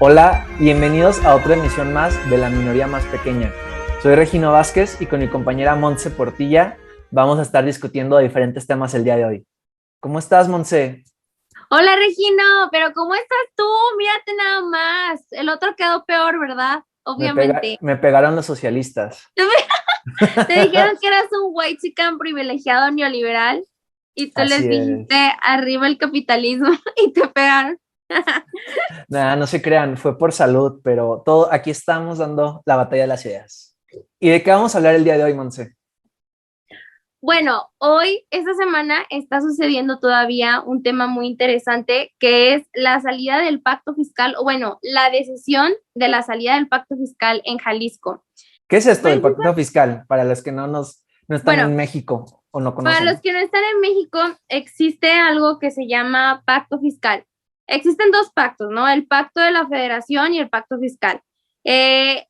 Hola, bienvenidos a otra emisión más de La Minoría Más Pequeña. Soy Regino Vázquez y con mi compañera Montse Portilla vamos a estar discutiendo diferentes temas el día de hoy. ¿Cómo estás, Montse? Hola Regino, pero ¿cómo estás tú? Mírate nada más. El otro quedó peor, ¿verdad? Obviamente. Me pegaron los socialistas. Te dijeron que eras un white chican privilegiado neoliberal y tú les Así dijiste es. arriba el capitalismo y te pegaron. Nada, no se crean, fue por salud, pero todo, aquí estamos dando la batalla de las ideas. ¿Y de qué vamos a hablar el día de hoy, Montse? Bueno, hoy, esta semana, está sucediendo todavía un tema muy interesante que es la salida del pacto fiscal, o bueno, la decisión de la salida del pacto fiscal en Jalisco. ¿Qué es esto del Precisa- pacto fiscal para los que no están en Bueno, México o no para los conocen? que no están en México, existe algo que se llama pacto fiscal. Existen dos pactos, ¿no? El pacto de la federación y el pacto fiscal.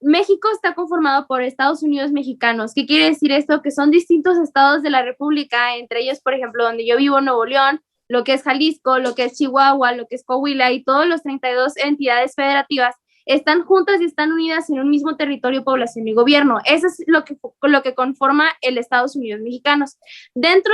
México está conformado por Estados Unidos mexicanos. ¿Qué quiere decir esto? Que son distintos estados de la República, entre ellos, por ejemplo, donde yo vivo, Nuevo León, lo que es Jalisco, lo que es Chihuahua, lo que es Coahuila y todos los 32 entidades federativas están juntas y están unidas en un mismo territorio, población y gobierno. Eso es lo que conforma el Estados Unidos mexicanos. Dentro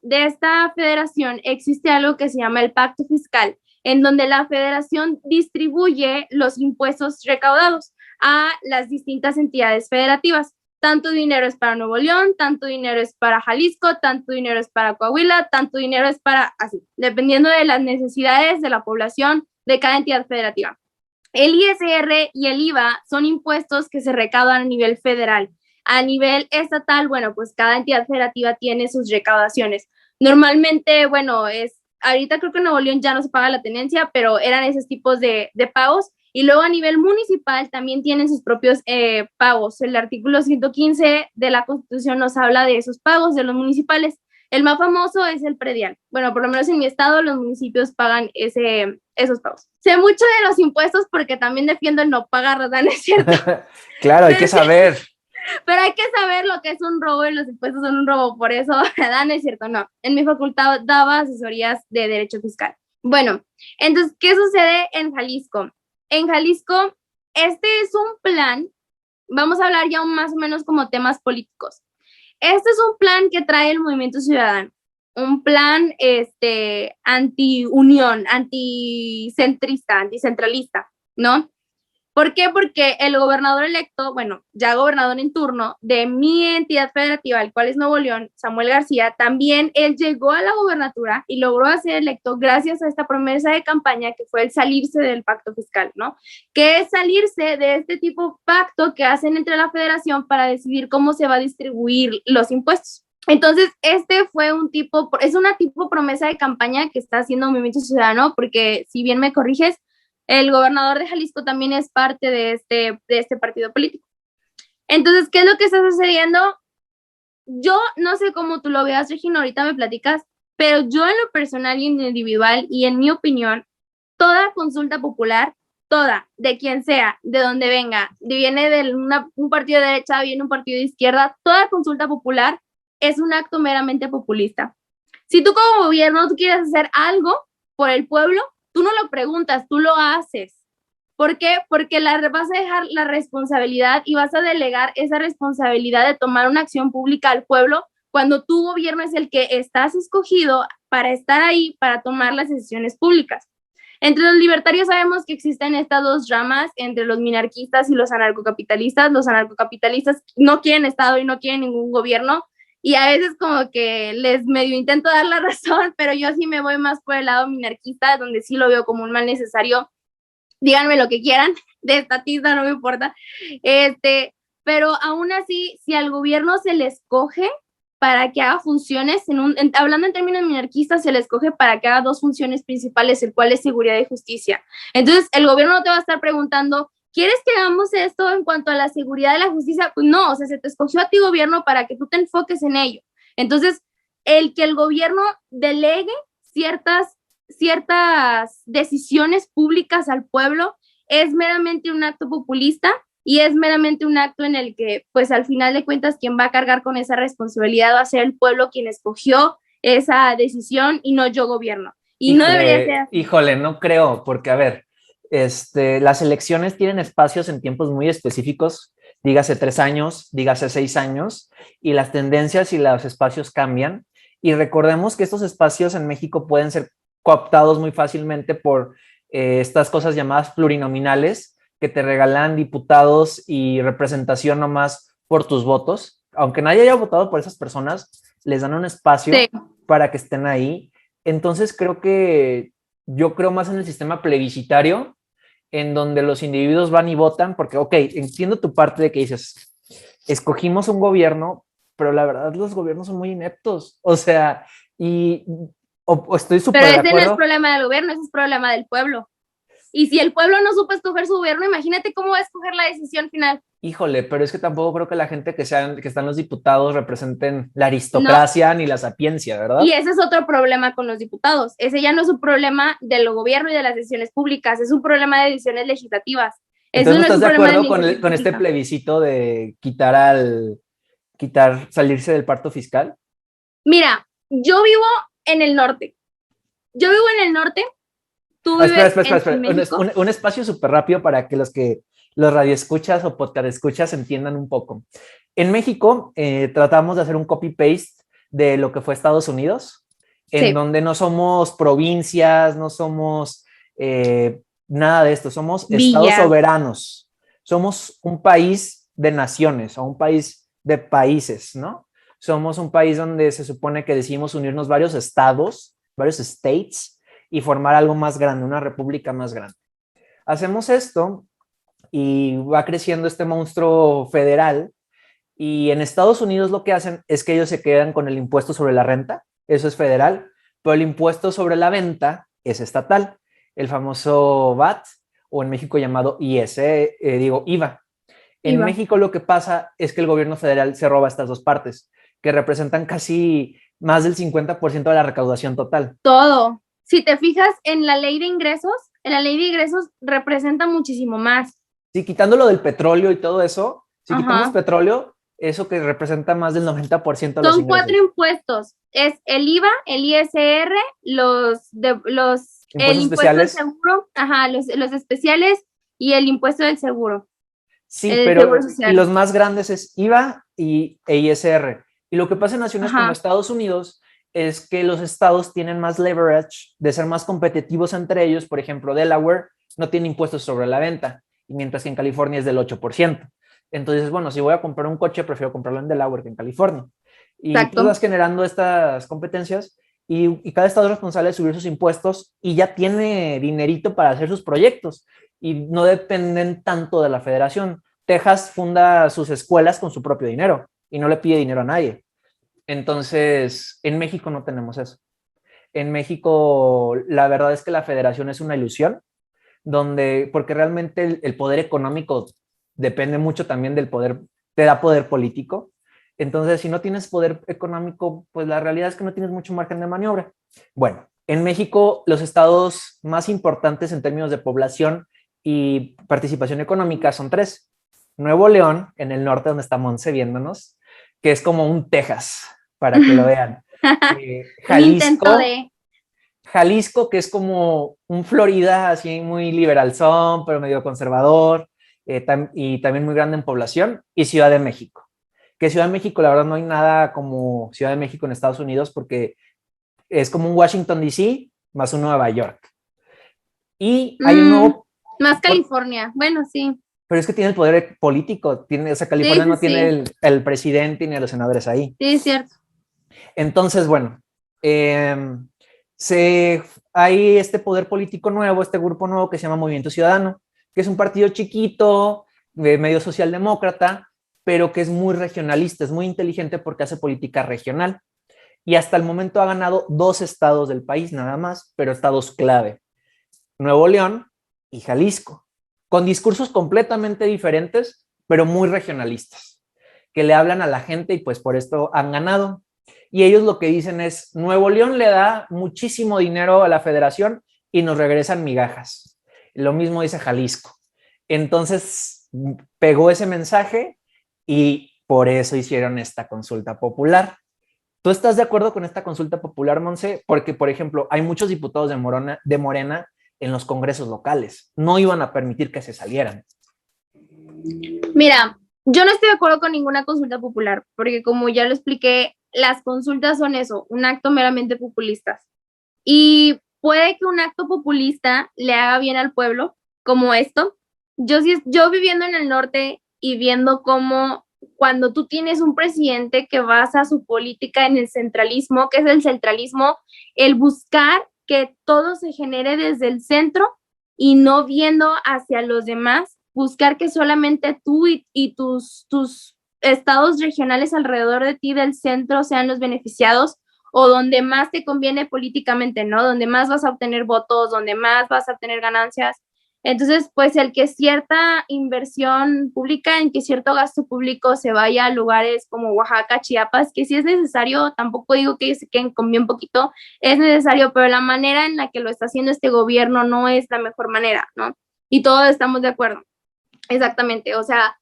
de esta federación existe algo que se llama el pacto fiscal, en donde la federación distribuye los impuestos recaudados a las distintas entidades federativas. Tanto dinero es para Nuevo León, tanto dinero es para Jalisco, tanto dinero es para Coahuila, tanto dinero es para así, dependiendo de las necesidades de la población de cada entidad federativa. El ISR y el IVA son impuestos que se recaudan a nivel federal. A nivel estatal, bueno, pues cada entidad federativa tiene sus recaudaciones. Normalmente, bueno, ahorita creo que en Nuevo León ya no se paga la tenencia, pero eran esos tipos de pagos. Y luego a nivel municipal también tienen sus propios pagos. El artículo 115 de la Constitución nos habla de esos pagos de los municipales. El más famoso es el predial. Bueno, por lo menos en mi estado los municipios pagan esos pagos. Sé mucho de los impuestos porque también defiendo el no pagar, ¿verdad? ¿No es cierto? Claro, hay que saber. Pero hay que saber lo que es un robo y los impuestos son un robo, por eso, ¿verdad? No es cierto, no. En mi facultad daba asesorías de derecho fiscal. Bueno, entonces, ¿qué sucede en Jalisco? En Jalisco, este es un plan, vamos a hablar ya más o menos como temas políticos. Este es un plan que trae el Movimiento Ciudadano, un plan anti-unión, anticentrista, anticentralista, ¿no? ¿Por qué? Porque el gobernador electo, bueno, ya gobernador en turno de mi entidad federativa, el cual es Nuevo León, Samuel García, también él llegó a la gobernatura y logró ser electo gracias a esta promesa de campaña que fue el salirse del pacto fiscal, ¿no? Que es salirse de este tipo de pacto que hacen entre la federación para decidir cómo se va a distribuir los impuestos. Entonces, es una tipo promesa de campaña que está haciendo Movimiento Ciudadano, porque si bien me corriges, el gobernador de Jalisco también es parte de este partido político. Entonces, ¿qué es lo que está sucediendo? Yo no sé cómo tú lo veas, Regina, ahorita me platicas, pero yo en lo personal y en lo individual y en mi opinión, toda consulta popular, toda, de quien sea, de donde venga, viene de un partido de derecha, viene un partido de izquierda, toda consulta popular es un acto meramente populista. Si tú como gobierno tú quieres hacer algo por el pueblo, tú no lo preguntas, tú lo haces. ¿Por qué? Porque vas a dejar la responsabilidad y vas a delegar esa responsabilidad de tomar una acción pública al pueblo cuando tu gobierno es el que estás escogido para estar ahí, para tomar las decisiones públicas. Entre los libertarios sabemos que existen estas dos ramas, entre los minarquistas y los anarcocapitalistas. Los anarcocapitalistas no quieren Estado y no quieren ningún gobierno, y a veces como que les medio intento dar la razón, pero yo sí me voy más por el lado minarquista, donde sí lo veo como un mal necesario. Díganme lo que quieran, de estatista no me importa, pero aún así, si al gobierno se le escoge para que haga funciones, hablando en términos minarquistas, se le escoge para que haga dos funciones principales, el cual es seguridad y justicia. Entonces, el gobierno no te va a estar preguntando, ¿quieres que hagamos esto en cuanto a la seguridad y la justicia? Pues no, o sea, se te escogió a ti gobierno para que tú te enfoques en ello. Entonces, el que el gobierno delegue ciertas decisiones públicas al pueblo es meramente un acto populista y es meramente un acto en el que, pues al final de cuentas, quien va a cargar con esa responsabilidad va a ser el pueblo quien escogió esa decisión y no yo gobierno. Y no debería ser así. Híjole, no creo, porque a ver, Las elecciones tienen espacios en tiempos muy específicos, dígase 3 años, dígase 6 años, y las tendencias y los espacios cambian. Y recordemos que estos espacios en México pueden ser cooptados muy fácilmente por estas cosas llamadas plurinominales, que te regalan diputados y representación nomás por tus votos. Aunque nadie haya votado por esas personas, les dan un espacio Sí. para que estén ahí. Entonces yo creo más en el sistema plebiscitario, en donde los individuos van y votan, porque, ok, entiendo tu parte de que dices, escogimos un gobierno, pero la verdad los gobiernos son muy ineptos, o sea, y o estoy súper Pero de ese no es acuerdo. problema del gobierno, ese es problema del pueblo. Y si el pueblo no supo escoger su gobierno, imagínate cómo va a escoger la decisión final. Híjole, pero es que tampoco creo que la gente que están los diputados representen la No, aristocracia ni la sapiencia, y ¿verdad? ese es otro problema con los diputados. Ese ya no es un problema del gobierno y de las decisiones públicas, es un problema de decisiones legislativas. Eso Entonces, ¿no no es estás un de problema de acuerdo administración con este pública. plebiscito de salirse del pacto fiscal? Mira, yo vivo en el norte. Yo vivo en el norte, tú Espera, vives espera, espera, en espera. México. Un espacio súper rápido para que los radioescuchas o podcast escuchas entiendan un poco. En México tratamos de hacer un copy-paste de lo que fue Estados Unidos, en Sí, donde no somos provincias, no somos nada de esto, somos estados villas. soberanos, somos un país de naciones o un país de países, ¿no? Somos un país donde se supone que decidimos unirnos varios estados, varios states, y formar algo más grande, una república más grande. Hacemos esto y va creciendo este monstruo federal, y en Estados Unidos lo que hacen es que ellos se quedan con el impuesto sobre la renta, eso es federal, pero el impuesto sobre la venta es estatal, el famoso VAT, o en México llamado IVA. En Iba. México lo que pasa es que el gobierno federal se roba estas dos partes, que representan casi más del 50% de la recaudación total. Todo. Si te fijas en la ley de ingresos, en la ley de ingresos representa muchísimo más. Sí, quitando lo del petróleo y todo eso, si quitamos Ajá. petróleo, eso que representa más del 90% de los Son 4 ingresos. impuestos. Es el IVA, el ISR, el Impuestos impuesto del especiales. seguro, ajá, los especiales y el impuesto del seguro, Sí, el seguro pero y social. los más grandes es IVA e ISR. Y lo que pasa en naciones como Ajá. Estados Unidos es que los estados tienen más leverage de ser más competitivos entre ellos. Por ejemplo, Delaware no tiene impuestos sobre la venta, y mientras que en California es del 8%. Entonces, bueno, si voy a comprar un coche, prefiero comprarlo en Delaware que en California. Y tú Exacto. vas generando estas competencias, y cada estado es responsable de subir sus impuestos y ya tiene dinerito para hacer sus proyectos y no dependen tanto de la federación. Texas funda sus escuelas con su propio dinero y no le pide dinero a nadie. Entonces, en México no tenemos eso. En México, la verdad es que la federación es una ilusión, porque realmente el poder económico depende mucho también del poder, te da poder político. Entonces, si no tienes poder económico, pues la realidad es que no tienes mucho margen de maniobra. Bueno, en México, los estados más importantes en términos de población y participación económica son tres. Nuevo León, en el norte, donde está Monse viéndonos, que es como un Texas, para que lo vean. Un intento Jalisco, de, Jalisco, que es como un Florida, así muy liberalzón, pero medio conservador, y también muy grande en población, y Ciudad de México. Que Ciudad de México, la verdad, no hay nada como Ciudad de México en Estados Unidos, porque es como un Washington, D.C. más un Nueva York. Y hay un nuevo, más California. Bueno, sí. pero es que tiene el poder político, o sea, Sí, California sí, no tiene sí. el presidente ni a los senadores ahí. Sí, es cierto. Entonces, bueno, eh, se, hay este poder político nuevo, este grupo nuevo que se llama Movimiento Ciudadano, que es un partido chiquito, medio socialdemócrata, pero que es muy regionalista, es muy inteligente porque hace política regional. Y hasta el momento ha ganado 2 estados del país nada más, pero estados clave: Nuevo León y Jalisco, con discursos completamente diferentes, pero muy regionalistas, que le hablan a la gente, y pues por esto han ganado. Y ellos lo que dicen es: Nuevo León le da muchísimo dinero a la federación y nos regresan migajas. Lo mismo dice Jalisco. Entonces pegó ese mensaje, y por eso hicieron esta consulta popular. ¿Tú estás de acuerdo con esta consulta popular, Monse? Porque, por ejemplo, hay muchos diputados de Morena en los congresos locales. No iban a permitir que se salieran. Mira, yo no estoy de acuerdo con ninguna consulta popular, porque como ya lo expliqué, las consultas son eso, un acto meramente populista. Y puede que un acto populista le haga bien al pueblo, como esto. Yo viviendo en el norte y viendo cómo cuando tú tienes un presidente que basa su política en el centralismo, ¿qué es el centralismo? El buscar que todo se genere desde el centro y no viendo hacia los demás, buscar que solamente tú y tus estados regionales alrededor de ti del centro sean los beneficiados o donde más te conviene políticamente, ¿no? Donde más vas a obtener votos, donde más vas a obtener ganancias. Entonces, pues el que cierta inversión pública, en que cierto gasto público se vaya a lugares como Oaxaca, Chiapas, que si es necesario, tampoco digo que se queden con bien poquito, es necesario, pero la manera en la que lo está haciendo este gobierno no es la mejor manera, ¿no? Y todos estamos de acuerdo. Exactamente, o sea,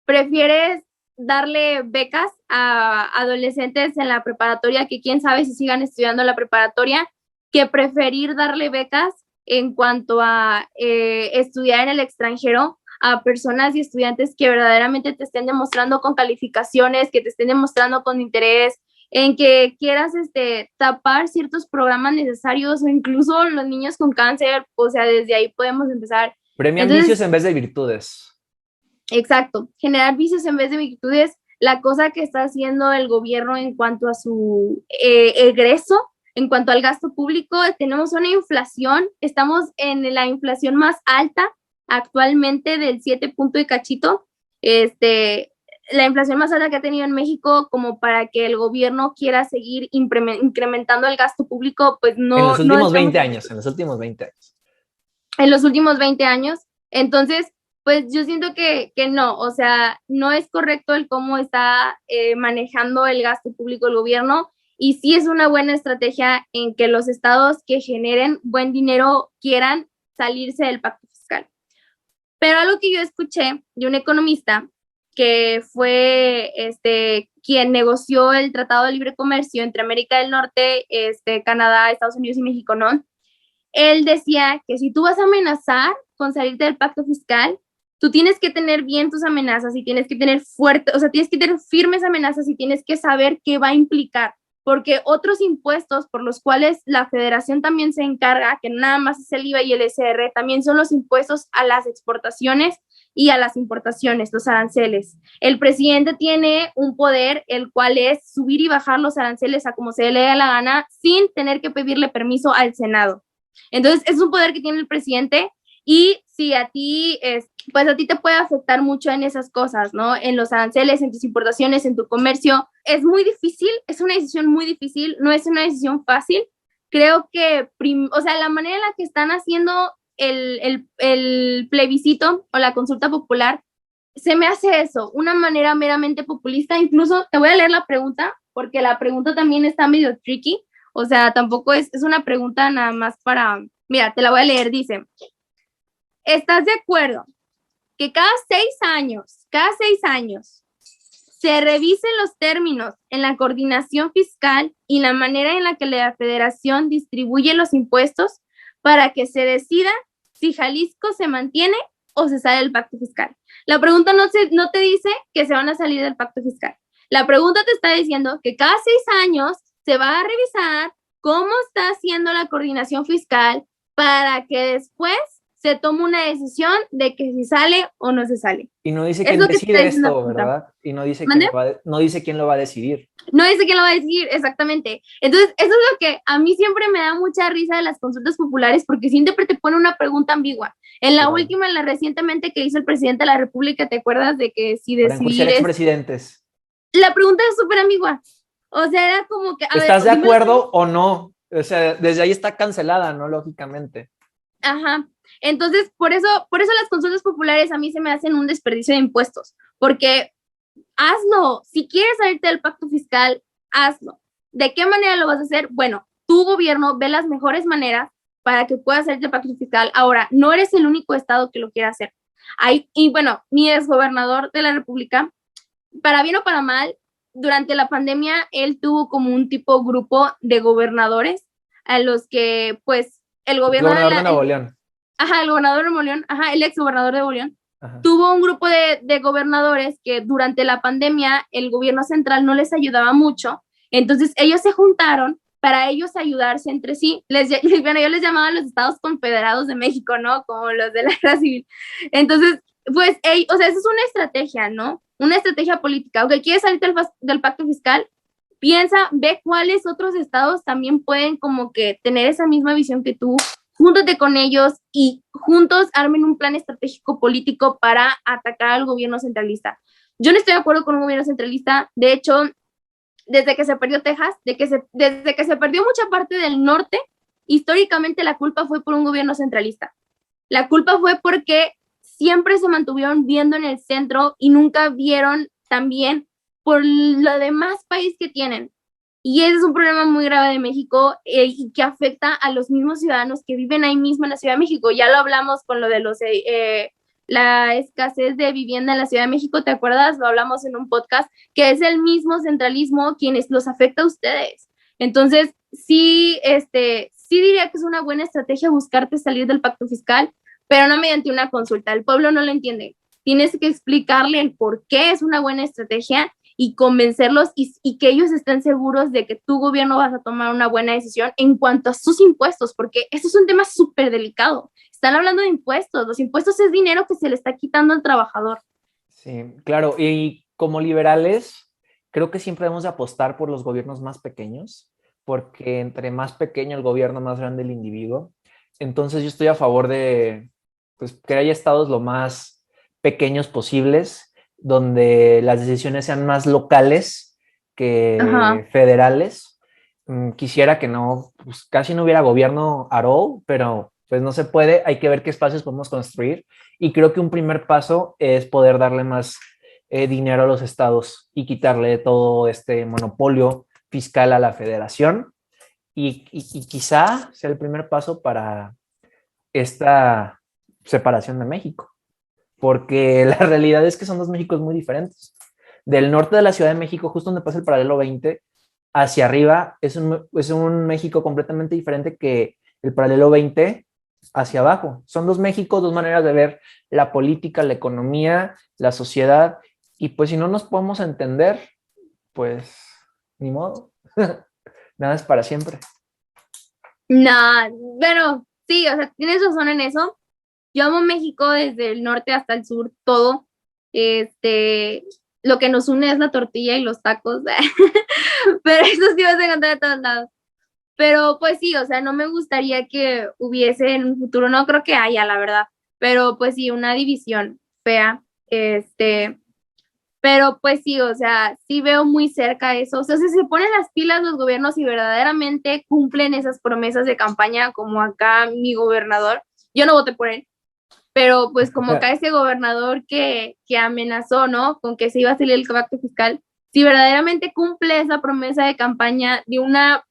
prefieres darle becas a adolescentes en la preparatoria que quién sabe si sigan estudiando la preparatoria, que preferir darle becas en cuanto a estudiar en el extranjero a personas y estudiantes que verdaderamente te estén demostrando con calificaciones, que te estén demostrando con interés, en que quieras tapar ciertos programas necesarios o incluso los niños con cáncer, o sea, desde ahí podemos empezar. Premian vicios en vez de virtudes. Exacto, generar vicios en vez de virtudes, la cosa que está haciendo el gobierno en cuanto a su egreso, en cuanto al gasto público, tenemos una inflación, estamos en la inflación más alta actualmente del 7 punto y cachito, la inflación más alta que ha tenido en México como para que el gobierno quiera seguir incrementando el gasto público, pues no. En los últimos 20 años, en los últimos 20 años. En los últimos 20 años, entonces pues yo siento que no, o sea, no es correcto el cómo está manejando el gasto público el gobierno y sí es una buena estrategia en que los estados que generen buen dinero quieran salirse del pacto fiscal. Pero algo que yo escuché de un economista que fue quien negoció el Tratado de Libre Comercio entre América del Norte, Canadá, Estados Unidos y México, ¿no? Él decía que si tú vas a amenazar con salirte del pacto fiscal, tú tienes que tener bien tus amenazas y tienes que tener tienes que tener firmes amenazas y tienes que saber qué va a implicar, porque otros impuestos por los cuales la federación también se encarga, que nada más es el IVA y el SR, también son los impuestos a las exportaciones y a las importaciones, los aranceles. El presidente tiene un poder, el cual es subir y bajar los aranceles a como se le dé la gana, sin tener que pedirle permiso al Senado. Entonces, es un poder que tiene el presidente y si a ti, pues a ti te puede afectar mucho en esas cosas, ¿no? En los aranceles, en tus importaciones, en tu comercio. Es muy difícil, es una decisión muy difícil, no es una decisión fácil. Creo que, o sea, la manera en la que están haciendo el plebiscito o la consulta popular, se me hace eso, una manera meramente populista. Incluso te voy a leer la pregunta, porque la pregunta también está medio tricky. O sea, tampoco es una pregunta nada más para... Mira, te la voy a leer, dice, ¿estás de acuerdo que cada 6 años, se revisen los términos en la coordinación fiscal y la manera en la que la federación distribuye los impuestos para que se decida si Jalisco se mantiene o se sale del pacto fiscal? La pregunta no te dice que se van a salir del pacto fiscal. La pregunta te está diciendo que cada 6 años se va a revisar cómo está haciendo la coordinación fiscal para que después se tome una decisión de que si sale o no se sale. Y no dice quién decide esto, ¿verdad? Y no dice quién lo va a decidir. No dice quién lo va a decidir, exactamente. Entonces, eso es lo que a mí siempre me da mucha risa de las consultas populares, porque siempre te pone una pregunta ambigua. En la última, recientemente que hizo el presidente de la República, ¿te acuerdas de que si decidir expresidentes? La pregunta es súper ambigua. O sea, era como que... ¿Estás de acuerdo o no? O sea, desde ahí está cancelada, ¿no? Lógicamente. Ajá. Entonces, por eso las consultas populares a mí se me hacen un desperdicio de impuestos, porque hazlo. Si quieres salirte del pacto fiscal, hazlo. ¿De qué manera lo vas a hacer? Bueno, tu gobierno ve las mejores maneras para que puedas salirte del pacto fiscal. Ahora, no eres el único estado que lo quiera hacer. Y bueno, mi exgobernador de la República, para bien o para mal, durante la pandemia, él tuvo como un tipo grupo de gobernadores a los que, pues, el gobierno de Nuevo León. el gobernador de Nuevo León, el ex gobernador de Nuevo León, Ajá. tuvo un grupo de gobernadores que durante la pandemia el gobierno central no les ayudaba mucho, entonces ellos se juntaron para ellos ayudarse entre sí. Bueno, yo les llamaba los Estados Confederados de México, ¿no? Como los de la Guerra Civil. Entonces, pues, o sea, esa es una estrategia, ¿no? Una estrategia política. Ok, ¿quieres salir del pacto fiscal? Piensa, ve cuáles otros estados también pueden como que tener esa misma visión que tú, júntate con ellos y juntos armen un plan estratégico político para atacar al gobierno centralista. Yo no estoy de acuerdo con un gobierno centralista, de hecho, desde que se perdió Texas, desde que se perdió mucha parte del norte, históricamente la culpa fue por un gobierno centralista. La culpa fue porque siempre se mantuvieron viendo en el centro y nunca vieron también por lo demás país que tienen. Y ese es un problema muy grave de México y que afecta a los mismos ciudadanos que viven ahí mismo en la Ciudad de México. Ya lo hablamos con lo de la escasez de vivienda en la Ciudad de México, ¿te acuerdas? Lo hablamos en un podcast, que es el mismo centralismo quienes los afecta a ustedes. Entonces, sí diría que es una buena estrategia buscarte salir del pacto fiscal, pero no mediante una consulta. El pueblo no lo entiende. Tienes que explicarle el por qué es una buena estrategia y convencerlos y que ellos estén seguros de que tu gobierno vas a tomar una buena decisión en cuanto a sus impuestos, porque eso es un tema súper delicado. Están hablando de impuestos. Los impuestos es dinero que se le está quitando al trabajador. Sí, claro. Y como liberales, creo que siempre debemos de apostar por los gobiernos más pequeños, porque entre más pequeño el gobierno, más grande el individuo. Entonces yo estoy a favor de pues, que haya estados lo más pequeños posibles, donde las decisiones sean más locales que federales. Quisiera que no, pues casi no hubiera gobierno at all, pero pues no se puede, hay que ver qué espacios podemos construir y creo que un primer paso es poder darle más dinero a los estados y quitarle todo este monopolio fiscal a la federación y quizá sea el primer paso para esta separación de México, porque la realidad es que son dos Méxicos muy diferentes. Del norte de la Ciudad de México, justo donde pasa el paralelo 20, hacia arriba es un México completamente diferente que el paralelo 20 hacia abajo. Son dos Méxicos, dos maneras de ver la política, la economía, la sociedad, y pues si no nos podemos entender, pues ni modo, nada es para siempre. No, pero sí, o sea, tienes razón en eso. Yo amo México desde el norte hasta el sur, todo. Lo que nos une es la tortilla y los tacos, pero eso sí vas a encontrar de todos lados. Pero pues sí, o sea, no me gustaría que hubiese en un futuro, no creo que haya, la verdad, pero pues sí, una división fea, pero pues sí, o sea, sí veo muy cerca eso, o sea, si se ponen las pilas los gobiernos y verdaderamente cumplen esas promesas de campaña, como acá mi gobernador, yo no voté por él, pero pues como acá ese gobernador que amenazó, ¿no? Con que se iba a salir el pacto fiscal, si verdaderamente cumple esa promesa de campaña con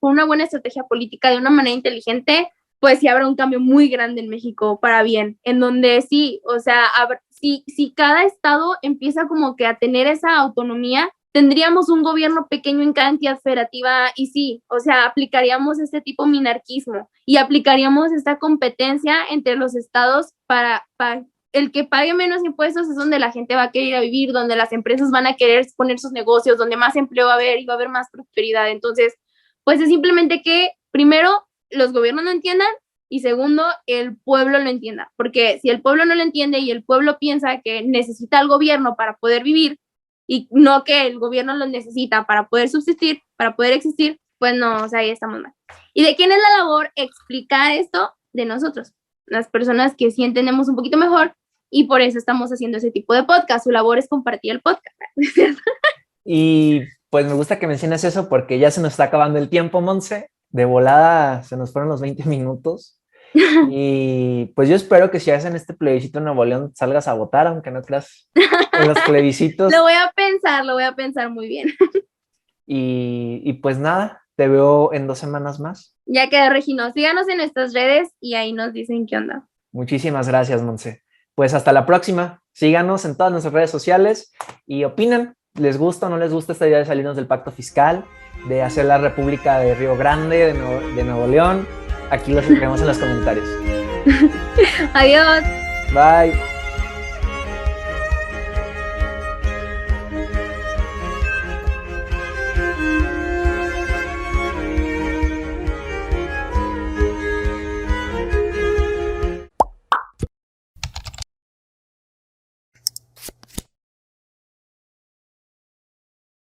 una buena estrategia política, de una manera inteligente, pues sí habrá un cambio muy grande en México para bien, en donde sí, o sea, si cada estado empieza como que a tener esa autonomía, tendríamos un gobierno pequeño en cada entidad federativa y sí, o sea, aplicaríamos este tipo de minarquismo y aplicaríamos esta competencia entre los estados para el que pague menos impuestos es donde la gente va a querer ir a vivir, donde las empresas van a querer poner sus negocios, donde más empleo va a haber y va a haber más prosperidad. Entonces, pues es simplemente que primero los gobiernos no entiendan y segundo, el pueblo lo entienda, porque si el pueblo no lo entiende y el pueblo piensa que necesita al gobierno para poder vivir y no que el gobierno lo necesita para poder subsistir, para poder existir, pues no, o sea, ahí estamos mal. ¿Y de quién es la labor explicar esto? De nosotros, las personas que sí entendemos un poquito mejor y por eso estamos haciendo ese tipo de podcast. Su labor es compartir el podcast, ¿cierto? Y pues me gusta que menciones eso porque ya se nos está acabando el tiempo, Monse. De volada se nos fueron los 20 minutos. Y pues yo espero que si hacen este plebiscito en Nuevo León salgas a votar, aunque no creas en los plebiscitos. Lo voy a pensar muy bien. Y pues nada, te veo en 2 semanas más. Ya quedó, Regino. Síganos en nuestras redes y ahí nos dicen qué onda. Muchísimas gracias, Monse. Pues hasta la próxima. Síganos en todas nuestras redes sociales y opinen. ¿Les gusta o no les gusta esta idea de salirnos del pacto fiscal, de hacer la República de Río Grande, de Nuevo León? Aquí los escribimos en los comentarios. Adiós. Bye.